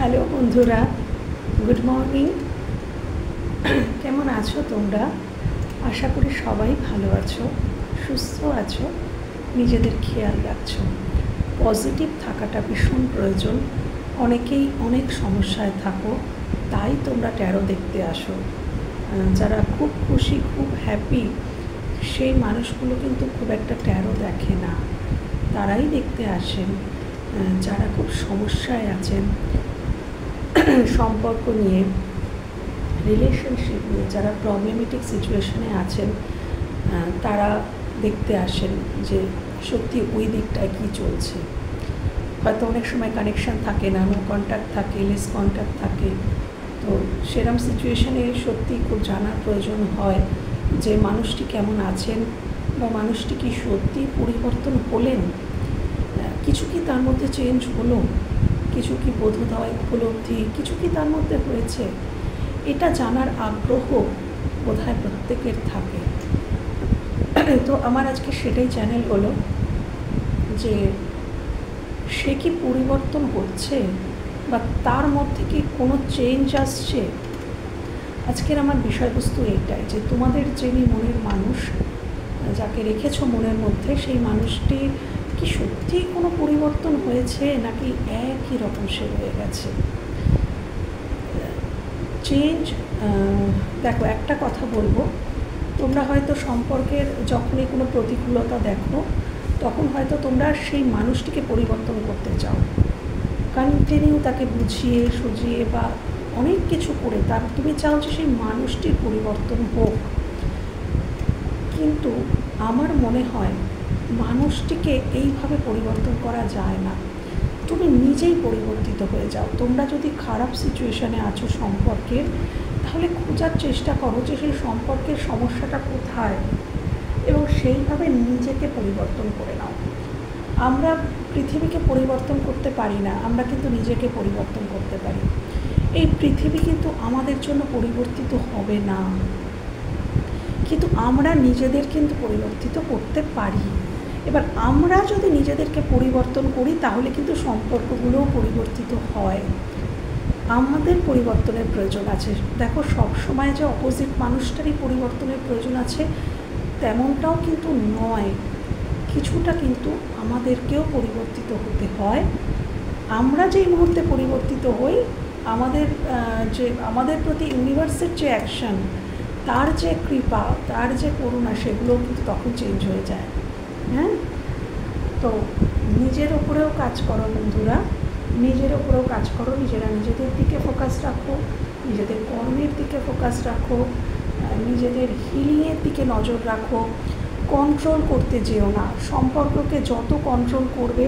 Hello বন্ধুরা, good morning. কেমন আছো তোমরা? আশা করি সবাই ভালো আছো, সুস্থ আছো, নিজেদের খেয়াল রাখছো। পজিটিভ থাকাটা ভীষণ প্রয়োজন। অনেকেই অনেক সমস্যায় থাকো, তাই তোমরা ট্যারো দেখতে আসো। যারা খুব খুশি, খুব হ্যাপি, সেই মানুষগুলো কিন্তু খুব একটা ট্যারো দেখে না, তারাই দেখতে আসেন। যারা খুব সমস্যায় আছেন সম্পর্ক নিয়ে, রিলেশনশিপ নিয়ে, যারা প্রবলেমেটিক সিচুয়েশনে আছেন, তারা দেখতে আসেন যে সত্যি ওই দিকটায় কী চলছে। হয়তো অনেক সময় কানেকশান থাকে না, নো কন্ট্যাক্ট থাকে, লেস কন্ট্যাক্ট থাকে। তো সেরম সিচুয়েশানে সত্যি খুব জানার প্রয়োজন হয় যে মানুষটি কেমন আছেন, বা মানুষটি কি সত্যি পরিবর্তন হলেন, কিছু কি তার মধ্যে চেঞ্জ হলো, কিছু কি বোধোদয় উপলব্ধি, কিছু কি তার মধ্যে হয়েছে। এটা জানার আগ্রহ বোধহয় প্রত্যেকের থাকে। তো আমার আজকে সেটাই চ্যানেল হলো যে সে কি পরিবর্তন হচ্ছে, বা তার মধ্যে কি কোনো চেঞ্জ আসছে। আজকের আমার বিষয়বস্তু এইটাই যে তোমাদের যিনি মনের মানুষ, যাকে রেখেছো মনের মধ্যে, সেই মানুষটি কি সত্যি কোনো পরিবর্তন হয়েছে, নাকি একই রকম সে রয়ে গেছে। চেঞ্জ, দেখো একটা কথা বলবো, তোমরা হয়তো সম্পর্কের যখনই কোনো প্রতিকূলতা দেখো, তখন হয়তো তোমরা সেই মানুষটিকে পরিবর্তন করতে চাও, কন্টিনিউ তাকে বুঝিয়ে সুঝিয়ে বা অনেক কিছু করে তার তুমি চাও যে সেই মানুষটির পরিবর্তন হোক। কিন্তু আমার মনে হয় মানুষটিকে এইভাবে পরিবর্তন করা যায় না। তুমি নিজেই পরিবর্তিত হয়ে যাও। তোমরা যদি খারাপ সিচুয়েশানে আছো সম্পর্কের, তাহলে খোঁজার চেষ্টা করো যে সেই সম্পর্কের সমস্যাটা কোথায়, এবং সেইভাবে নিজেকে পরিবর্তন করে নাও। আমরা পৃথিবীকে পরিবর্তন করতে পারি না, আমরা কিন্তু নিজেকে পরিবর্তন করতে পারি। এই পৃথিবী কিন্তু আমাদের জন্য পরিবর্তিত হবে না, কিন্তু আমরা নিজেদের কিন্তু পরিবর্তিত করতে পারি। এবার আমরা যদি নিজেদেরকে পরিবর্তন করি, তাহলে কিন্তু সম্পর্কগুলোও পরিবর্তিত হয়। আমাদের পরিবর্তনের প্রয়োজন আছে। দেখো, সবসময় যে অপোজিট মানুষটারই পরিবর্তনের প্রয়োজন আছে তেমনটাও কিন্তু নয়। কিছুটা কিন্তু আমাদেরকেও পরিবর্তিত হতে হয়। আমরা যেই মুহূর্তে পরিবর্তিত হই, আমাদের প্রতি ইউনিভার্সের যে অ্যাকশান, তার যে কৃপা, তার যে করুণা, সেগুলোও কিন্তু তখন চেঞ্জ হয়ে যায়। হ্যাঁ, তো নিজের ওপরেও কাজ করো বন্ধুরা, নিজের ওপরেও কাজ করো। নিজেদের দিকে ফোকাস রাখো, নিজেদের কর্মের দিকে ফোকাস রাখো, নিজেদের হিলিংয়ের দিকে নজর রাখো। কন্ট্রোল করতে যেও না। সম্পর্ককে যত কন্ট্রোল করবে,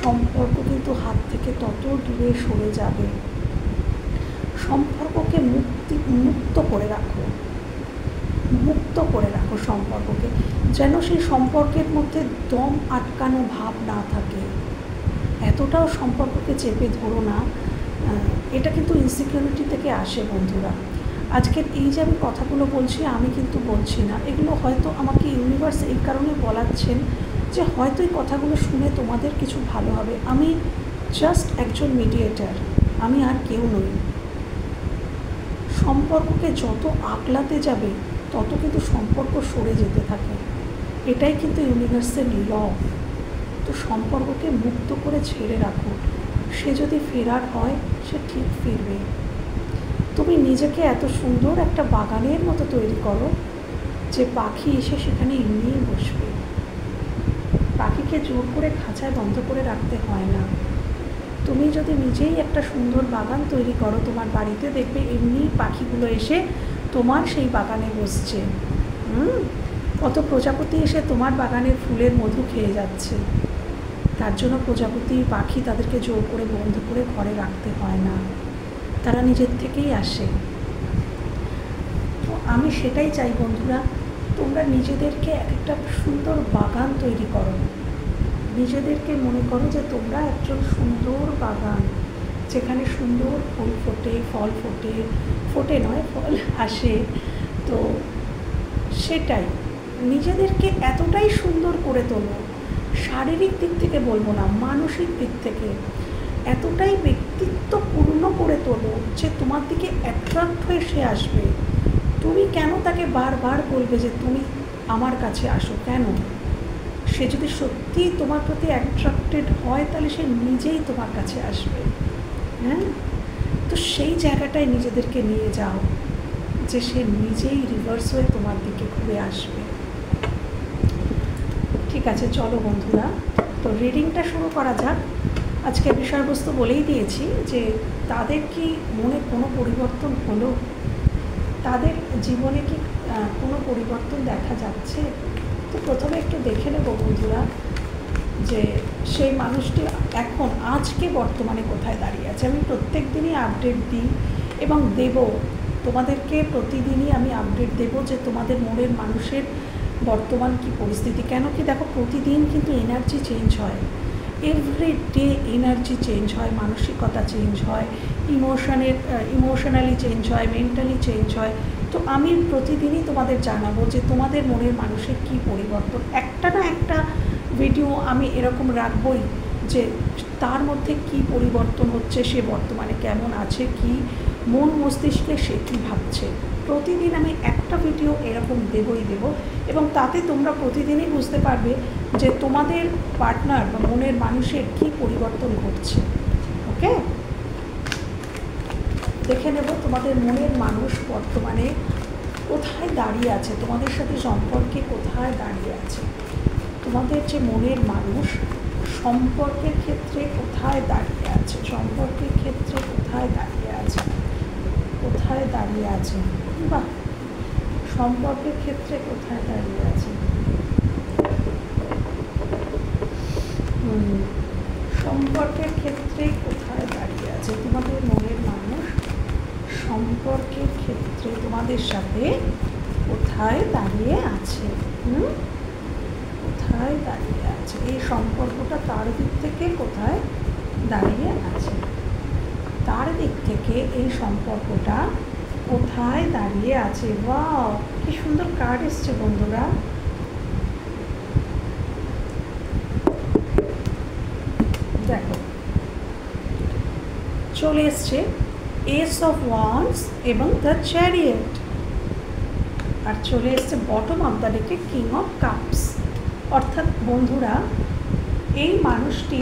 সম্পর্ক কিন্তু হাত থেকে তত দূরে সরে যাবে। সম্পর্ককে মুক্ত করে রাখো, মুক্ত করে রাখো সম্পর্ককে, যেন সেই সম্পর্কের মধ্যে দম আটকানো ভাব না থাকে। এতটাও সম্পর্ককে চেপে ধরো না। এটা কিন্তু ইনসিকিউরিটি থেকে আসে বন্ধুরা। আজকের এই যে আমি কথাগুলো বলছি, আমি কিন্তু বলছি না, এগুলো হয়তো আমাকে ইউনিভার্স এই কারণে বলাচ্ছেন যে হয়তো এই কথাগুলো শুনে তোমাদের কিছু ভালো হবে। আমি জাস্ট একজন মিডিয়েটার, আমি আর কেউ নই। সম্পর্ককে যত আগলাতে যাবে, তত কিন্তু সম্পর্ক সরে যেতে থাকে। এটাই কিন্তু ইউনিভার্সের ল। তো সম্পর্ককে মুক্ত করে ছেড়ে রাখো। সে যদি ফেরার হয়, সে ঠিক ফিরবে। তুমি নিজেকে এত সুন্দর একটা বাগানের মতো তৈরি করো যে পাখি এসে সেখানে এমনিই বসবে। পাখিকে জোর করে খাঁচায় বন্ধ করে রাখতে হয় না। তুমি যদি নিজেই একটা সুন্দর বাগান তৈরি করো তোমার বাড়িতে, দেখবে এমনি পাখিগুলো এসে তোমার সেই বাগানে বসছে। কত প্রজাপতি এসে তোমার বাগানের ফুলের মধু খেয়ে যাচ্ছে। তার জন্য প্রজাপতি, পাখি, তাদেরকে জোর করে বন্ধ করে ঘরে রাখতে হয় না, তারা নিজের থেকেই আসে। তো আমি সেটাই চাই বন্ধুরা, তোমরা নিজেদেরকে একটা সুন্দর বাগান তৈরি করো। নিজেদেরকে মনে করো যে তোমরা একজন সুন্দর বাগান, যেখানে সুন্দর ফুল ফোটে, ফল ফোটে নয়, ফল আসে। তো সেটাই, নিজেদেরকে এতটাই সুন্দর করে তোলো, শারীরিক দিক থেকে বলবো না, মানসিক দিক থেকে এতটাই ব্যক্তিত্বপূর্ণ অ্যাট্রাক্ট হয়ে সে আসবে। তুমি কেন তাকে বারবার বলবে যে তুমি আমার কাছে আসো? কেন? সে যদি সত্যিই তোমার প্রতি অ্যাট্রাক্টেড হয় তাহলে সে নিজেই তোমার কাছে আসবে। হ্যাঁ, তো সেই জায়গাটায় নিজেদেরকে নিয়ে যাও যে সে নিজেই রিভার্স হয়ে তোমার দিকে ঘুরে আসবে। ঠিক আছে, চলো বন্ধুরা, তো রিডিংটা শুরু করা যাক। আজকে বিষয়বস্তু বলেই দিয়েছি যে তাদের কি মনে কোনো পরিবর্তন হলো, তাদের জীবনে কি কোনো পরিবর্তন দেখা যাচ্ছে? তো প্রথমে একটু দেখে নেব বন্ধুরা যে সেই মানুষটি এখন আজকে বর্তমানে কোথায় দাঁড়িয়ে আছে। আমি প্রত্যেক দিনই আপডেট দিই এবং দেব, তোমাদেরকে প্রতিদিনই আমি আপডেট দেব যে তোমাদের মনের মানুষের বর্তমান কি পরিস্থিতি। কেন কি দেখো, প্রতিদিন কিন্তু এনার্জি চেঞ্জ হয়, এভরি ডে এনার্জি চেঞ্জ হয়, মানসিকতা চেঞ্জ হয়, ইমোশনালি চেঞ্জ হয়, মেন্টালি চেঞ্জ হয়। তো আমি প্রতিদিনই তোমাদের জানাবো যে তোমাদের মনের মানুষের কি পরিবর্তন। একটা না একটা ভিডিও আমি এরকম রাখবই যে তার মধ্যে কি পরিবর্তন হচ্ছে, সে বর্তমানে কেমন আছে, কি মন মস্তিষ্কে সে কী ভাবছে। প্রতিদিন আমি একটা ভিডিও এরকম দেবই দেব এবং তাতে তোমরা প্রতিদিনই বুঝতে পারবে যে তোমাদের পার্টনার বা মনের মানুষের কী পরিবর্তন ঘটছে। ওকে, দেখে নেব তোমাদের মনের মানুষ বর্তমানে কোথায় দাঁড়িয়ে আছে, তোমাদের সাথে সম্পর্কে কোথায় দাঁড়িয়ে আছে। তোমাদের যে মনের মানুষ সম্পর্কের ক্ষেত্রে কোথায় দাঁড়িয়ে আছে, সম্পর্কের ক্ষেত্রে কোথায় দাঁড়িয়ে আছে, কোথায় দাঁড়িয়ে আছে, বা সম্পর্কের ক্ষেত্রে কোথায় দাঁড়িয়ে আছে। সম্পর্কের ক্ষেত্রে কোথায় দাঁড়িয়ে আছে তোমাদের মনের মানুষ, সম্পর্কের ক্ষেত্রে তোমাদের সাথে কোথায় দাঁড়িয়ে আছে, কোথায় দাঁড়িয়ে আছে, এই সম্পর্কটা তার দিক থেকে কোথায় দাঁড়িয়ে আছে, তার দিক থেকে এই সম্পর্কটা কোথায় দাঁড়িয়ে আছে। ওয়াও, কি সুন্দর কার্ড এসছে বন্ধুরা। দেখো চলে এসছে এস অফ ওয়ান্ডস এবং দ্য চ্যারিয়েট, আর চলে এসছে বটম অফ দ্য ডেকে কিং অফ কাপস। অর্থাৎ বন্ধুরা, এই মানুষটি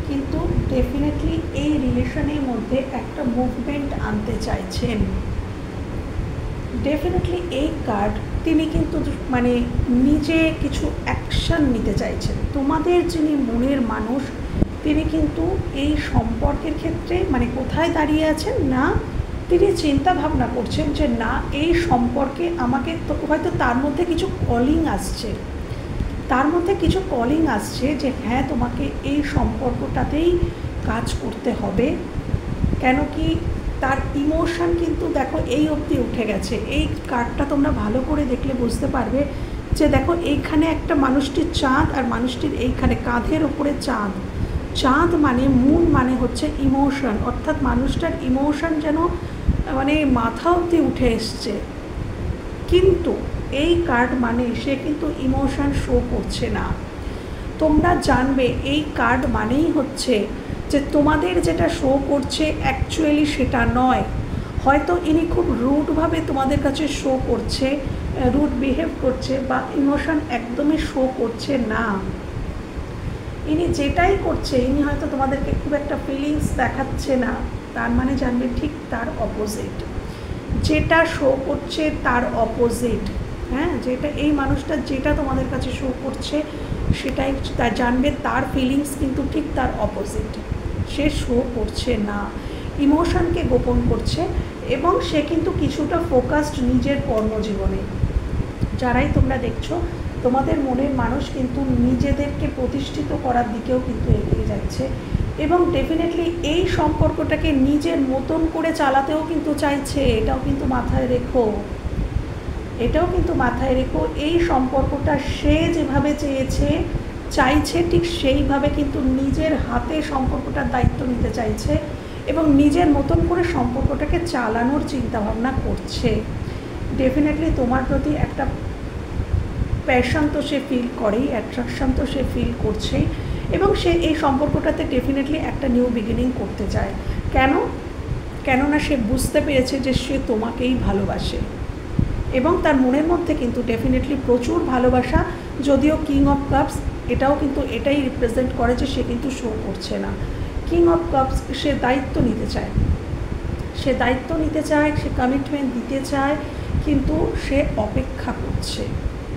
কিন্তু ডেফিনেটলি এই রিলেশনের মধ্যে একটা মুভমেন্ট আনতে চাইছেন। ডেফিনেটলি এই কার্ড তিনি কিন্তু মানে নিজে কিছু অ্যাকশান নিতে চাইছেন। তোমাদের যিনি মনের মানুষ তিনি কিন্তু এই সম্পর্কের ক্ষেত্রে মানে কোথায় দাঁড়িয়ে আছেন না, তিনি চিন্তা ভাবনা করছেন যে না, এই সম্পর্কে আমাকে তো হয়তো তার মধ্যে কিছু কলিং আসছে, তার মধ্যে কিছু কলিং আসছে যে হ্যাঁ তোমাকে এই সম্পর্কটাতেই কাজ করতে হবে। কেন কি তার ইমোশন কিন্তু দেখো এই অবধি উঠে গেছে। এই কার্ডটা তোমরা ভালো করে দেখলে বুঝতে পারবে যে দেখো এইখানে একটা মানুষটির চাঁদ আর মানুষটির এইখানে কাঁধের ওপরে চাঁদ। চাঁদ মানে মুন মানে হচ্ছে ইমোশন, অর্থাৎ মানুষটার ইমোশন যেন মানে মাথা অবধি উঠে এসছে। কিন্তু এই কার্ড মানে সে কিন্তু ইমোশন শো করছে না। তোমরা জানবে এই কার্ড মানেই হচ্ছে যে তোমাদের যেটা শো করছে অ্যাকচুয়ালি সেটা নয়। হয়তো ইনি খুব রুডভাবে তোমাদের কাছে শো করছে, রুড বিহেভ করছে বা ইমোশন একদমই শো করছে না। ইনি যেটাই করছে ইনি হয়তো তোমাদেরকে খুব একটা ফিলিংস দেখাচ্ছে না, তার মানে জানবে ঠিক তার অপোজিট। যেটা শো করছে তার অপোজিট, হ্যাঁ, যেটা এই মানুষটা যেটা তোমাদের কাছে শো করছে সেটাই জানবে তার ফিলিংস কিন্তু ঠিক তার অপোজিট। সে শো করছে না, ইমোশনকে গোপন করছে এবং সে কিন্তু কিছুটা ফোকাসড নিজের কর্মজীবনে। যারাই তোমরা দেখছো তোমাদের মনের মানুষ কিন্তু নিজেদেরকে প্রতিষ্ঠিত করার দিকেও কিন্তু এগিয়ে যাচ্ছে এবং ডেফিনেটলি এই সম্পর্কটাকে নিজের মতন করে চালাতেও কিন্তু চাইছে। এটাও কিন্তু মাথায় রেখো, এটাও কিন্তু মাথায় রেখো। এই সম্পর্কটা সে যেভাবে চাইছে ঠিক সেইভাবে কিন্তু নিজের হাতে সম্পর্কটার দায়িত্ব নিতে চাইছে এবং নিজের মতন করে সম্পর্কটাকে চালানোর চিন্তাভাবনা করছে। ডেফিনেটলি তোমার প্রতি একটা প্যাশন তো সে ফিল করেই, অ্যাট্রাকশন তো সে ফিল করছেই এবং সে এই সম্পর্কটাতে ডেফিনেটলি একটা নিউ বিগিনিং করতে চায়। কেন? কেননা সে বুঝতে পেরেছে যে সে তোমাকেই ভালোবাসে এবং তার মনের মধ্যে কিন্তু ডেফিনেটলি প্রচুর ভালোবাসা। যদিও কিং অফ কাপস এটাও কিন্তু এটাই রিপ্রেজেন্ট করে যে সে কিন্তু শো করছে না। কিং অফ কাপস সে দায়িত্ব নিতে চায়, সে দায়িত্ব নিতে চায়, সে কমিটমেন্ট দিতে চায়, কিন্তু সে অপেক্ষা করছে।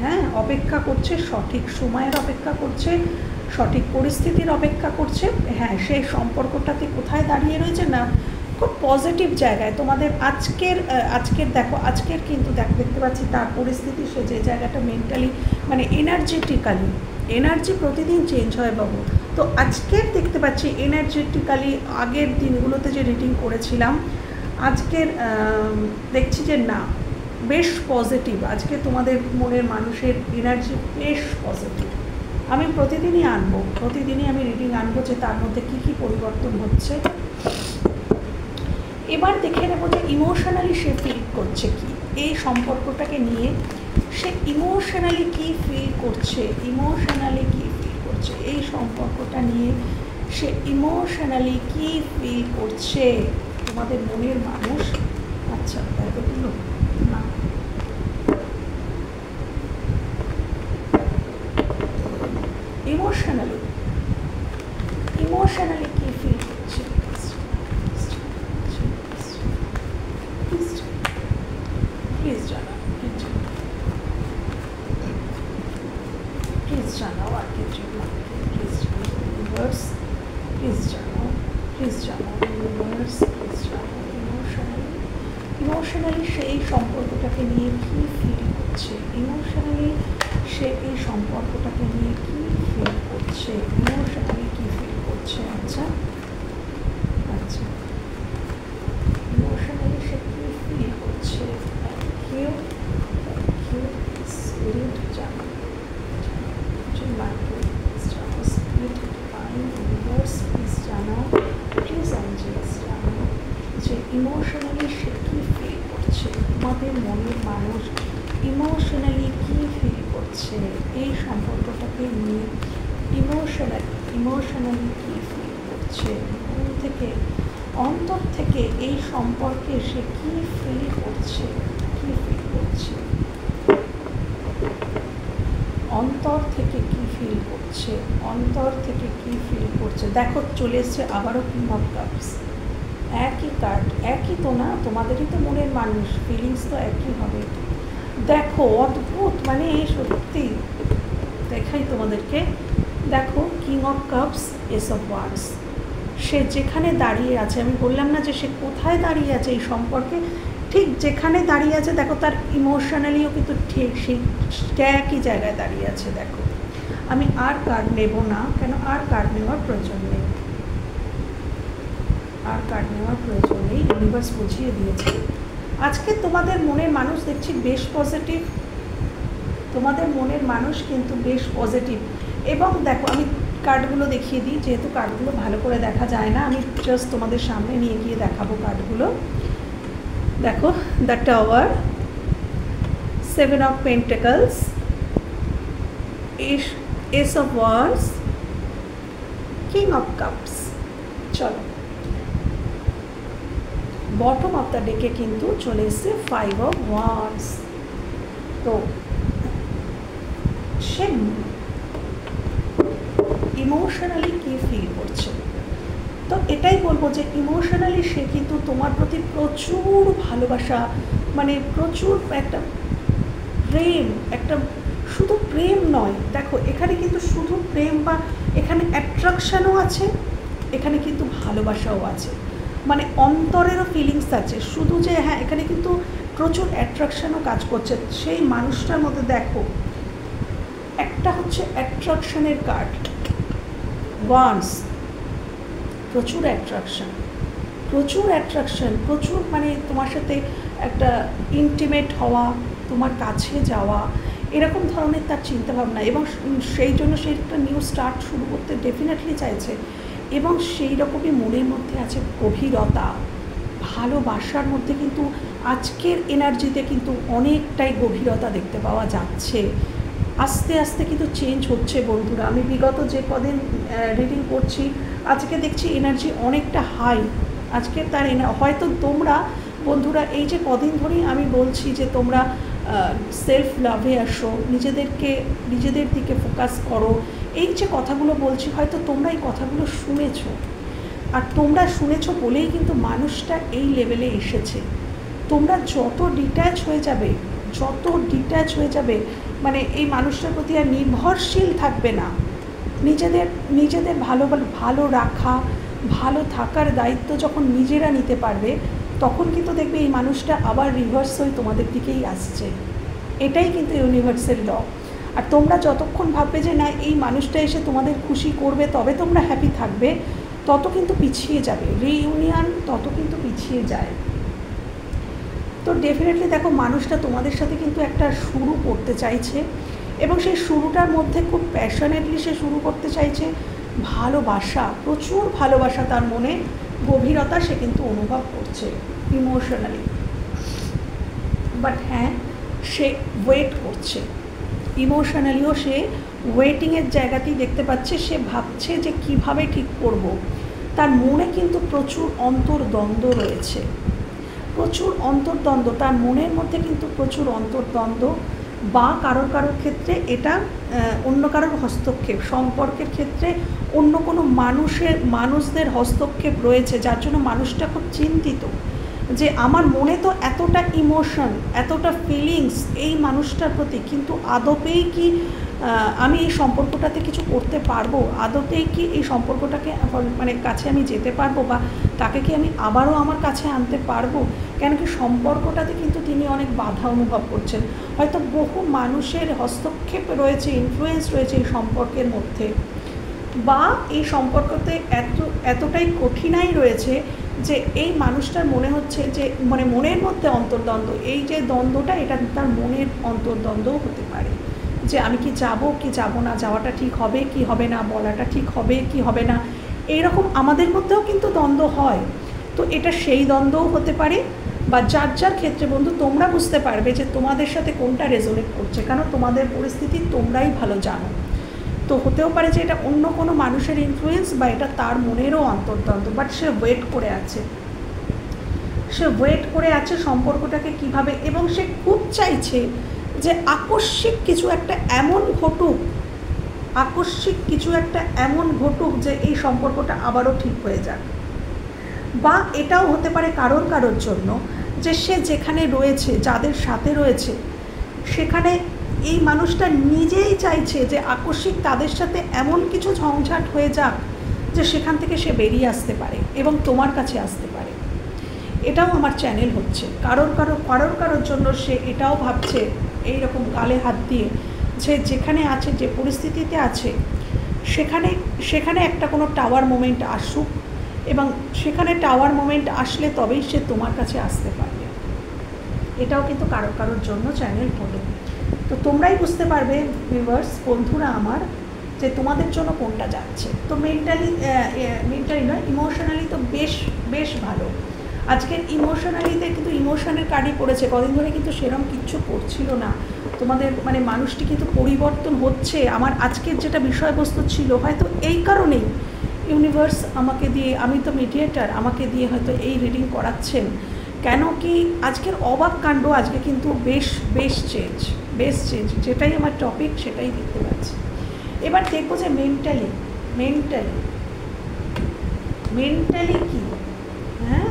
হ্যাঁ, অপেক্ষা করছে, সঠিক সময়ের অপেক্ষা করছে, সঠিক পরিস্থিতির অপেক্ষা করছে। হ্যাঁ, সেই সম্পর্কটাতে কোথায় দাঁড়িয়ে রয়েছে না, খুব পজিটিভ জায়গায়। তোমাদের আজকের দেখো, আজকের কিন্তু দেখতে পাচ্ছি তার পরিস্থিতি, সে যে জায়গাটা মেন্টালি মানে এনার্জি প্রতিদিন চেঞ্জ হয় বাবু। তো আজকের দেখতে পাচ্ছি এনার্জেটিক্যালি আগের দিনগুলোতে যে রিডিং করেছিলাম, আজকের দেখছি যে না, বেশ পজিটিভ। আজকে তোমাদের মনের মানুষের এনার্জি বেশ পজিটিভ। আমি প্রতিদিনই আমি রিডিং আনবো যে তার মধ্যে কী কী পরিবর্তন হচ্ছে। এবার দেখে নেবো যে ইমোশনালি সে ফিল করছে কি এই সম্পর্কটাকে নিয়ে, সে ইমোশনালি কি ফিল করছে, এই সম্পর্কটা নিয়ে সে ইমোশনালি কি ফিল করছে তোমাদের মনের মানুষ। আচ্ছা, এতগুলো না, ইমোশনালি কি ফিল করছে, প্লিজ জানাও আর কিছু, প্লিজ জানাও ইমোশনালি সে এই সম্পর্কটাকে নিয়ে কি ফিল করছে, সে এই সম্পর্কটাকে নিয়ে কি ফিল করছে, আচ্ছা ইমোশনালি সে কি ফিল করছে। স্পিরিট জানো, প্লিজ জানাও, প্লিজ অ্যাঞ্জেলস জানাও যে ইমোশনালি সে কী ফিল করছে, তোমাদের মনের মানুষ ইমোশনালি কী ফিল করছে এই সম্পর্কটাকে নিয়ে, ইমোশনালি কী ফিল করছে, মন থেকে অন্তর থেকে এই সম্পর্কে সে কী ফিল করছে, অন্তর থেকে কি ফিল করছে। দেখো চলে এসছে আবারও কিং অফ কাপস, একই কার্ড, একই তো না, তোমাদেরই তো মনের মানুষ, ফিলিংস তো একই হবে। দেখো অদ্ভুত, মানে সত্যি দেখাই তোমাদেরকে। দেখো king of cups, ace of wands, সে যেখানে দাঁড়িয়ে আছে, আমি বললাম না যে সে কোথায় দাঁড়িয়ে আছে এই সম্পর্কে, ঠিক যেখানে দাঁড়িয়ে আছে দেখো তার ইমোশনালিও কিন্তু ঠিক সেই একই জায়গায় দাঁড়িয়ে আছে। দেখো আমি আর কার্ড নেব না, কেন আর কার্ড নেওয়ার প্রয়োজন নেই, ইউনিভার্স বুঝিয়ে দিয়েছে। আজকে তোমাদের মনের মানুষ দেখছি বেশ পজিটিভ, তোমাদের মনের মানুষ কিন্তু বেশ পজিটিভ। এবং দেখো আমি কার্ডগুলো দেখিয়ে দিই, যেহেতু কার্ডগুলো ভালো করে দেখা যায় না, আমি জাস্ট তোমাদের সামনে নিয়ে গিয়ে দেখাবো কার্ডগুলো। দেখো the tower, 7 of pentacles, S of wands, king of cups. চলো বটম অফ দ্য ডেকে কিন্তু চলে এসছে 5 অফ ওয়ান্ডস। তো সে ইমোশনালি কি ফিল করছে, তো এটাই বলবো যে ইমোশনালি সে কিন্তু তোমার প্রতি প্রচুর ভালোবাসা, মানে প্রচুর একটা প্রেম, একটা শুধু প্রেম নয়, দেখো এখানে কিন্তু শুধু প্রেম বা এখানে অ্যাট্রাকশানও আছে, এখানে কিন্তু ভালোবাসাও আছে, মানে অন্তরেরও ফিলিংস আছে। শুধু যে হ্যাঁ, এখানে কিন্তু প্রচুর অ্যাট্রাকশানও কাজ করছে সেই মানুষটার মধ্যে। দেখো একটা হচ্ছে অ্যাট্রাকশানের কার্ড, ওয়ান্স, প্রচুর অ্যাট্রাকশান, প্রচুর মানে তোমার সাথে একটা ইন্টিমেট হওয়া, তোমার কাছে যাওয়া, এরকম ধরনের তার চিন্তাভাবনা, এবং সেই জন্য সে একটা নিউ স্টার্ট শুরু করতে ডেফিনেটলি চাইছে। এবং সেই রকমই মনের মধ্যে আছে গভীরতা, ভালোবাসার মধ্যে কিন্তু আজকের এনার্জিতে কিন্তু অনেকটাই গভীরতা দেখতে পাওয়া যাচ্ছে। আস্তে আস্তে কিন্তু চেঞ্জ হচ্ছে বন্ধুরা। আমি বিগত যে কদিন রিডিং করছি, আজকে দেখছি এনার্জি অনেকটা হাই, আজকে তার হয়তো তোমরা বন্ধুরা এই যে কদিন ধরেই আমি বলছি যে তোমরা সেলফ লাভে আসো, নিজেদের দিকে ফোকাস করো, এই যে কথাগুলো বলছি হয়তো তোমরা এই কথাগুলো শুনেছো, আর তোমরা শুনেছো বলেই কিন্তু মানুষটা এই লেভেলে এসেছে। তোমরা যত ডিট্যাচ হয়ে যাবে মানে এই মানুষটার প্রতি আর নির্ভরশীল থাকবে না, নিজেদের ভালো রাখা, ভালো থাকার দায়িত্ব যখন নিজেরা নিতে পারবে, তখন কিন্তু দেখবে এই মানুষটা আবার রিভার্স হয়ে তোমাদের দিকেই আসছে। এটাই কিন্তু ইউনিভার্সের ল। আর তোমরা যতক্ষণ ভাববে যে না এই মানুষটা এসে তোমাদের খুশি করবে তবে তোমরা হ্যাপি থাকবে, তত কিন্তু পিছিয়ে যাবে, রিইউনিয়ন তত কিন্তু পিছিয়ে যায়। তো ডেফিনেটলি দেখো মানুষটা তোমাদের সাথে কিন্তু একটা শুরু করতে চাইছে, এবং সেই শুরুটার মধ্যে খুব প্যাশনেটলি সে শুরু করতে চাইছে। ভালোবাসা, প্রচুর ভালোবাসা তার মনে, গভীরতা সে কিন্তু অনুভব করছে ইমোশনালি। বাট হ্যাঁ, সে ওয়েট করছে, ইমোশনালিও সে ওয়েটিংয়ের জায়গাতেই দেখতে পাচ্ছে। সে ভাবছে যে কিভাবে ঠিক করব। তার মনে কিন্তু প্রচুর অন্তর্দ্বন্দ্ব রয়েছে, তার মনের মধ্যে কিন্তু প্রচুর অন্তর্দ্বন্দ্ব, বা কারোর ক্ষেত্রে এটা অন্য কারোর হস্তক্ষেপ, সম্পর্কের ক্ষেত্রে অন্য কোনো মানুষদের হস্তক্ষেপ রয়েছে, যার জন্য মানুষটা খুব চিন্তিত যে আমার মনে তো এতটা ইমোশন, এতটা ফিলিংস এই মানুষটার প্রতি, কিন্তু আদপেই কি আমি এই সম্পর্কটাতে কিছু করতে পারবো, আদতেই কি এই সম্পর্কটাকে মানে কাছে আমি যেতে পারবো, বা তাকে কি আমি আবারও আমার কাছে আনতে পারবো। কেন কি সম্পর্কটাতে কিন্তু তিনি অনেক বাধা অনুভব করছেন, হয়তো বহু মানুষের হস্তক্ষেপ রয়েছে, ইনফ্লুয়েন্স রয়েছে এই সম্পর্কের মধ্যে, বা এই সম্পর্কতে এতটাই কঠিনাই রয়েছে যে এই মানুষটার মনে হচ্ছে যে মানে মনের মধ্যে অন্তর্দ্বন্দ্ব, এই যে দ্বন্দ্বটা এটা তার মনের অন্তর্দ্বন্দ্বও হতে পারে, যে আমি কি যাব কি যাব না, যাওয়াটা ঠিক হবে কি হবে না, বলাটা ঠিক হবে কি হবে না, এইরকম আমাদের মধ্যেও কিন্তু দ্বন্দ্ব হয়। তো এটা সেই দ্বন্দ্বও হতে পারে, বা যার ক্ষেত্রে বন্ধু তোমরা বুঝতে পারবে যে তোমাদের সাথে কোনটা রেজোনেট করছে, কারণ তোমাদের পরিস্থিতি তোমরাই ভালো জানো। তো হতেও পারে যে এটা অন্য কোনো মানুষের ইনফ্লুয়েন্স, বা এটা তার মনেরও অন্তর্দ্বন্দ্ব, বাট সে ওয়েট করে আছে সম্পর্কটাকে কিভাবে, এবং সে খুব চাইছে যে আকস্মিক কিছু একটা এমন ঘটুক যে এই সম্পর্কটা আবারও ঠিক হয়ে যাক। বা এটাও হতে পারে কারোর জন্য যে সে যেখানে রয়েছে, যাদের সাথে রয়েছে, সেখানে এই মানুষটা নিজেই চাইছে যে আকস্মিক তাদের সাথে এমন কিছু ঝঞ্ঝাট হয়ে যাক যে সেখান থেকে সে বেরিয়ে আসতে পারে এবং তোমার কাছে আসতে পারে। এটাও আমার চ্যানেল হচ্ছে কারোর জন্য সে এটাও ভাবছে এইরকম গালে হাত দিয়ে, যে যেখানে আছে, যে পরিস্থিতিতে আছে, সেখানে একটা কোনো টাওয়ার মোমেন্ট আসুক, এবং সেখানে টাওয়ার মোমেন্ট আসলে তবেই সে তোমার কাছে আসতে পারবে। এটাও কিন্তু কারোর জন্য চ্যানেল হলো। তো তোমরাই বুঝতে পারবে ভিউয়ার্স, বন্ধুরা আমার, যে তোমাদের জন্য কোনটা যাচ্ছে। তো মেন্টালি নয়, ইমোশনালি তো বেশ ভালো। আজকের ইমোশনালিতে কিন্তু ইমোশনের কার্ডই পড়েছে, কদিন ধরে কিন্তু সেরকম কিচ্ছু পড়ছিল না তোমাদের, মানে মানুষটি কিন্তু পরিবর্তন হচ্ছে। আমার আজকের যেটা বিষয়বস্তু ছিল, হয়তো এই কারণেই ইউনিভার্স আমাকে দিয়ে, আমি তো মিডিয়েটার, আমাকে দিয়ে হয়তো এই রিডিং করাচ্ছেন। কেন কি আজকের অবাক কাণ্ড, আজকে কিন্তু বেশ চেঞ্জ, যেটাই আমার টপিক সেটাই দেখতে পাচ্ছি। এবার দেখবো যে মেন্টালি কি, হ্যাঁ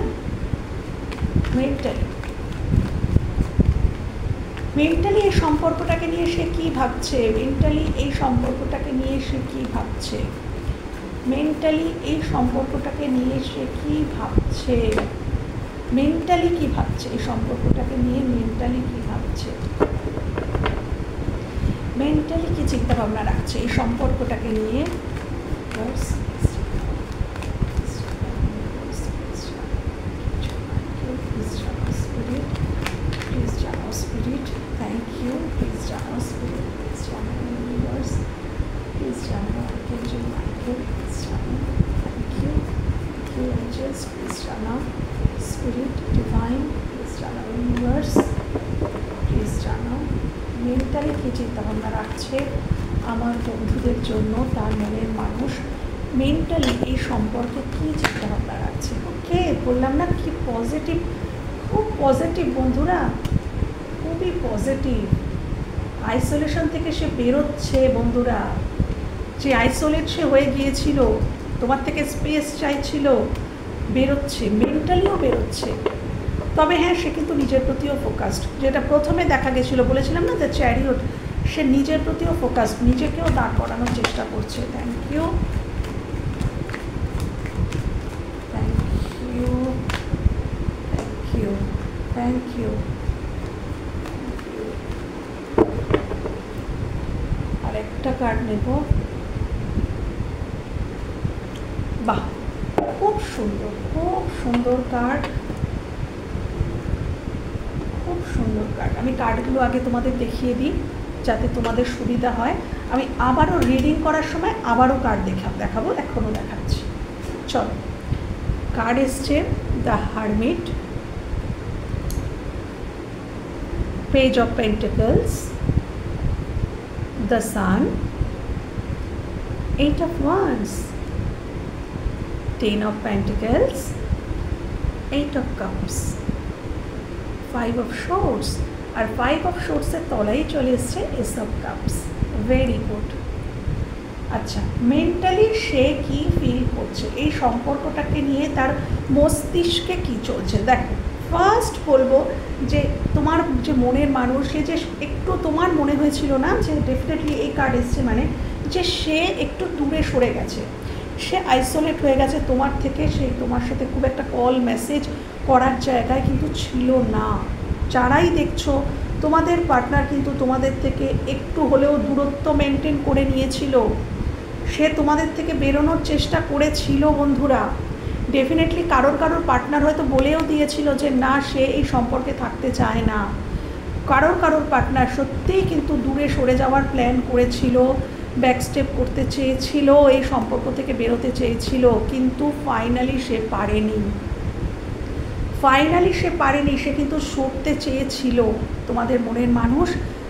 মেন্টালি এই সম্পর্কটাকে নিয়ে সে কী ভাবছে, মেন্টালি এই সম্পর্কটাকে নিয়ে সে কী ভাবছে, মেন্টালি এই সম্পর্কটাকে নিয়ে কি চিন্তা ভাবনা রাখছে এই সম্পর্কটাকে নিয়ে। মেন্টালি কী চিন্তাভাবনা রাখছে আমার বন্ধুদের জন্য তার মনের মানুষ, মেন্টালি এই সম্পর্কে কী চিন্তাভাবনা রাখছে। ওকে, বললাম না কি পজিটিভ, খুব পজিটিভ বন্ধুরা, খুবই পজিটিভ। আইসোলেশন থেকে সে বেরোচ্ছে বন্ধুরা, যে আইসোলেট সে হয়ে গিয়েছিল, তোমার থেকে স্পেস চাইছিল, বেরোচ্ছে, মেন্টালিও বেরোচ্ছে। তবে হ্যাঁ, সে কিন্তু নিজের প্রতিও ফোকাসড, যেটা প্রথমে দেখা গেছিলো, বলেছিলাম না দ্য চ্যারিয়ট, সে নিজের প্রতিও ফোকাসড, নিজেকেও দাঁড় করানোর চেষ্টা করছে। Thank you, thank you, thank you, thank you. আর একটা কার্ড নেব। বাহ, খুব সুন্দর, খুব সুন্দর কার্ড, খুব সুন্দর কার্ড। আমি কার্ডগুলো আগে তোমাদের দেখিয়ে দিই যাতে তোমাদের সুবিধা হয়। আমি আবারও রিডিং করার সময় আবারও কার্ড দেখাবো, এখনও দেখাচ্ছি। চলো, কার্ড এসছে the hermit, page of pentacles, the sun, eight of wands, 10 of Pentacles, 8 of Cups, 5 of Swords, আর 5 of Swords এর তলায় চলে এসছে Ace of Cups। Very good. আচ্ছা, মেন্টালি সে কি ফিল করছে, এই সম্পর্কটাকে নিয়ে তার মস্তিষ্কে কি চলছে। দেখো, ফার্স্ট বলবো যে তোমার যে মনের মানুষ, সে যে একটু তোমার মনে হয়েছিল না যে ডেফিনেটলি এই কার্ড এসছে মানে যে সে একটু দূরে সরে গেছে, সে আইসোলেট হয়ে গেছে তোমার থেকে, সে তোমার সাথে খুব একটা কল মেসেজ করার জায়গায় কিন্তু ছিল না। যারাই দেখছো তোমাদের পার্টনার কিন্তু তোমাদের থেকে একটু হলেও দূরত্ব মেনটেন করে নিয়েছিল, সে তোমাদের থেকে বেরোনোর চেষ্টা করেছিল বন্ধুরা। ডেফিনেটলি কারোর পার্টনার হয়তো বলেও দিয়েছিল যে না, সে এই সম্পর্কে থাকতে চায় না। কারোর পার্টনার সত্যিই কিন্তু দূরে সরে যাওয়ার প্ল্যান করেছিল, ব্যাকস্টেপ করতে চেয়েছিল, এই সম্পর্ক থেকে বেরোতে চেয়েছিল, কিন্তু ফাইনালি সে পারেনি। সে কিন্তু সরতে চেয়েছিল। তোমাদের মনের মানুষ,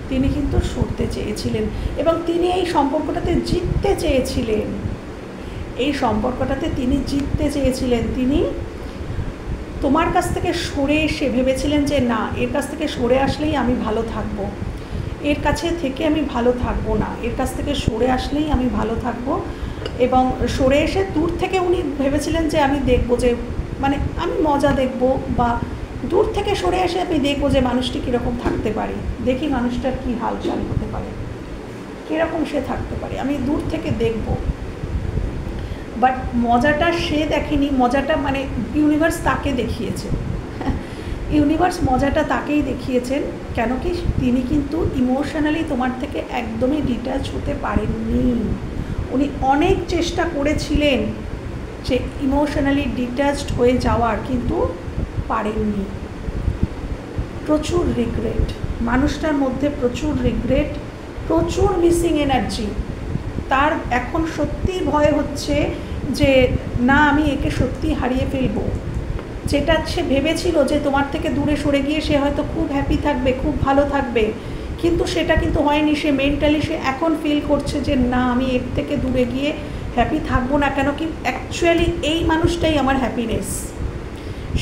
তিনি কিন্তু সরতে চেয়েছিলেন এবং তিনি এই সম্পর্কটাতে জিততে চেয়েছিলেন। তিনি তোমার কাছ থেকে সরে এসে ভেবেছিলেন যে না, এর কাছ থেকে সরে আসলেই আমি ভালো থাকবো, এর কাছে থেকে আমি ভালো থাকবো না, এর কাছ থেকে সরে আসলেই আমি ভালো থাকবো। এবং সরে এসে দূর থেকে উনি ভেবেছিলেন যে আমি দেখবো, যে মানে আমি মজা দেখবো, বা দূর থেকে সরে এসে আমি দেখবো যে মানুষটি কীরকম থাকতে পারে, দেখি মানুষটার কী হালচাল হতে পারে, কীরকম সে থাকতে পারে, আমি দূর থেকে দেখবো। বাট মজাটা সে দেখেনি, মজাটা মানে ইউনিভার্স তাকে দেখিয়েছে। ইউনিভার্স মজাটা তাকেই দেখিয়েছেন, কেন কি তিনি কিন্তু ইমোশনালি তোমার থেকে একদমই ডিট্যাচ হতে পারেননি। উনি অনেক চেষ্টা করেছিলেন যে ইমোশনালি ডিট্যাচড হয়ে যাওয়ার, কিন্তু পারেননি। প্রচুর রিগ্রেট, মানুষটার মধ্যে প্রচুর রিগ্রেট, প্রচুর মিসিং এনার্জি। তার এখন সত্যি ভয় হচ্ছে যে না, আমি একে সত্যি হারিয়ে ফেলবো। যেটা সে ভেবেছিল যে তোমার থেকে দূরে সরে গিয়ে সে হয়তো খুব হ্যাপি থাকবে, খুব ভালো থাকবে, কিন্তু সেটা কিন্তু হয়নি। সে মেন্টালি সে এখন ফিল করছে যে না, আমি এর থেকে দূরে গিয়ে হ্যাপি থাকবো না, কেন কি অ্যাকচুয়ালি এই মানুষটাই আমার হ্যাপিনেস।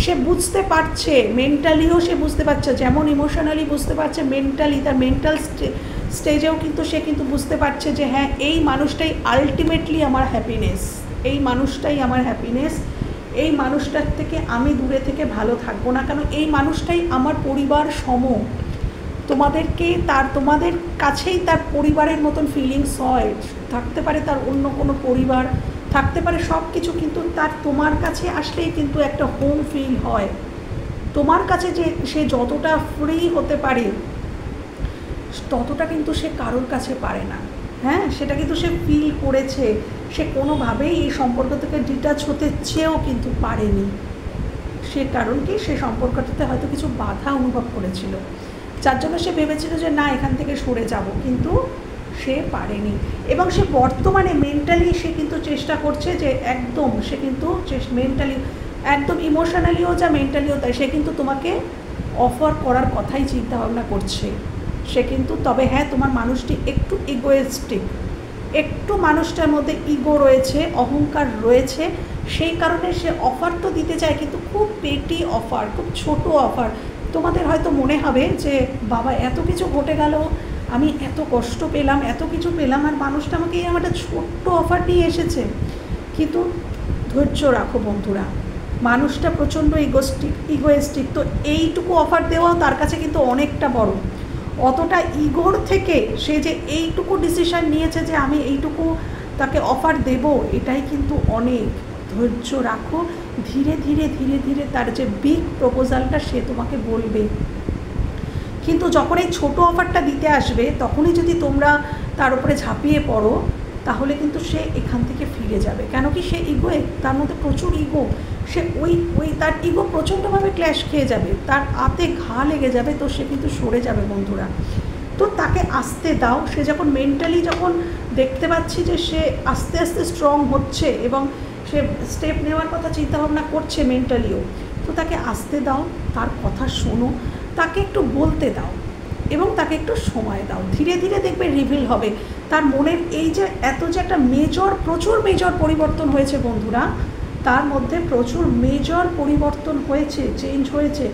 সে বুঝতে পারছে, মেন্টালিও সে বুঝতে পারছে, যেমন ইমোশনালি বুঝতে পারছে, মেন্টালি তার মেন্টাল স্টেজেও কিন্তু সে কিন্তু বুঝতে পারছে যে হ্যাঁ, এই মানুষটাই আলটিমেটলি আমার হ্যাপিনেস, এই মানুষটাই আমার হ্যাপিনেস, এই মানুষটার থেকে আমি দূরে থেকে ভালো থাকবো না, কেন এই মানুষটাই আমার পরিবার সম। তোমাদের কাছেই তার পরিবারের মতন ফিলিংস হয়, থাকতে পারে তার অন্য কোনো পরিবার, থাকতে পারে সব কিছু, কিন্তু তার তোমার কাছে আসলেই কিন্তু একটা হোম ফিল হয়। তোমার কাছে যে সে যতটা ফ্রি হতে পারে ততটা কিন্তু সে কারোর কাছে পারে না। হ্যাঁ, সেটা কিন্তু সে ফিল করেছে। সে কোনোভাবেই এই সম্পর্ক থেকে ডিটাচ হতে চেয়েও কিন্তু পারেনি। সে কারণ কি, সে সম্পর্কটাতে হয়তো কিছু বাধা অনুভব করেছিল, যার জন্য সে ভেবেছিল যে না, এখান থেকে সরে যাব, কিন্তু সে পারেনি। এবং সে বর্তমানে মেন্টালি সে কিন্তু চেষ্টা করছে যে একদম, সে কিন্তু মেন্টালি একদম ইমোশনালিও যা মেন্টালিও তাই, সে কিন্তু তোমাকে অফার করার কথাই চিন্তা ভাবনা করছে সে কিন্তু। তবে হ্যাঁ, তোমার মানুষটি একটু ইগোয়েস্টিক, একটু মানুষটার মধ্যে ইগো রয়েছে, অহংকার রয়েছে, সেই কারণে সে অফার তো দিতে চায়, কিন্তু খুব পেটি অফার, খুব ছোট অফার। তোমাদের হয়তো মনে হবে যে বাবা এত কিছু ঘটে গেল, আমি এত কষ্ট পেলাম, এত কিছু পেলাম, আর মানুষটা আমাকে এই আমার একটা ছোট্ট অফার নিয়ে এসেছে। কিন্তু ধৈর্য রাখো বন্ধুরা, মানুষটা প্রচণ্ড ইগোয়েস্টিক, তো এইটুকু অফার দেওয়াও তার কাছে কিন্তু অনেকটা বড়। অতটা ইগোর থেকে সে যে এইটুকু ডিসিশান নিয়েছে যে আমি এইটুকু তাকে অফার দেব, এটাই কিন্তু অনেক। ধৈর্য রাখো, ধীরে ধীরে ধীরে ধীরে তার যে বিগ প্রপোজালটা সে তোমাকে বলবে। কিন্তু যখন এই ছোটো অফারটা দিতে আসবে তখনই যদি তোমরা তার উপরে ঝাঁপিয়ে পড়ো, তাহলে কিন্তু সে এখান থেকে ফিরে যাবে। কেন কি সে ইগোয়ে, তার মধ্যে প্রচুর ইগো, সে ওই তার ইগো প্রচণ্ডভাবে ক্ল্যাশ খেয়ে যাবে, তার হাতে ঘা লেগে যাবে, তো সে কিন্তু সরে যাবে বন্ধুরা। তো তাকে আসতে দাও। সে যখন মেন্টালি যখন দেখতে পাচ্ছি যে সে আস্তে আস্তে স্ট্রং হচ্ছে এবং সে স্টেপ নেওয়ার কথা চিন্তাভাবনা করছে মেন্টালিও, তো তাকে আসতে দাও, তার কথা শোনো, তাকে একটু বলতে দাও এবং তাকে একটু সময় দাও। ধীরে ধীরে দেখবে রিভিল হবে তার মনের এই যে এত যে একটা প্রচুর মেজর পরিবর্তন হয়েছে বন্ধুরা, তার মধ্যে প্রচুর মেজর পরিবর্তন হয়েছে, চেঞ্জ হয়েছে।